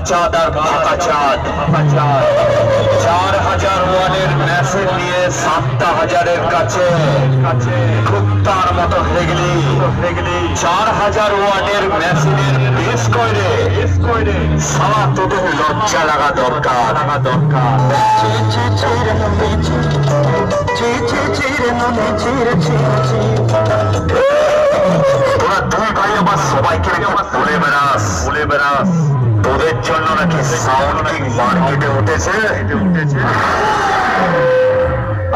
চাঁদ আর ফাঁকা চাঁদ 4000 ওয়াটের মেশিন নিয়ে 7000-এর কাছে কুত্তার মতো হেগলি 4000 ওয়াটের মেশিনের বেশ কইরে সারা তোদের লজ্জা লাগা দরকার তোরা দুই ভাই আবার সবাইকে বলে বেড়াস তোদের জন্য নাকি সাউন্ড কিং মার্কেটে উঠেছে।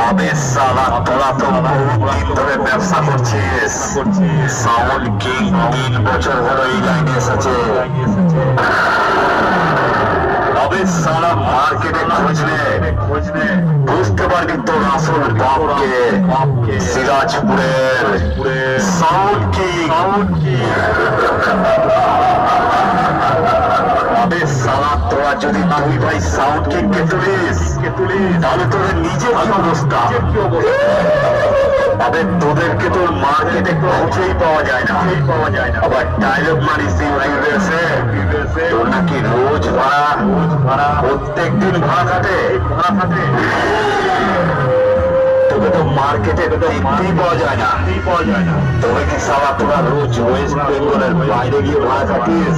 আবে সালা তোরা তো বহুদিন ধরে ব্যবসা করছিস। সাউন্ড কিং 3 বছর হলো এই লাইনে এসেছে। আবে সালা মার্কেটে খোঁজলে বুঝতে পারবি তোর আসল বাপকে। সিরাজপুরের সাউন্ড কিং। আবে সালা তোরা যদি দুই ভাই সাউন্ড কিংকে তুলিস তাহলে তোদের নিজের কি অবস্থা। আবে তোদেরকে তোর মার্কেটে খুঁজেই পাওয়া যায় না। আবার ডায়লগ মারিস ইউনিভার্সে তোর নাকি রোজ ভাড়া প্রত্যেক দিন ভাড়া খাটে। তোকে তো মার্কেটে দেখতেই পাওয়া যায় না। তবে কি সালা তোরা রোজ ওয়েস্ট বেঙ্গলের বাইরে গিয়ে ভাড়া খাটিস?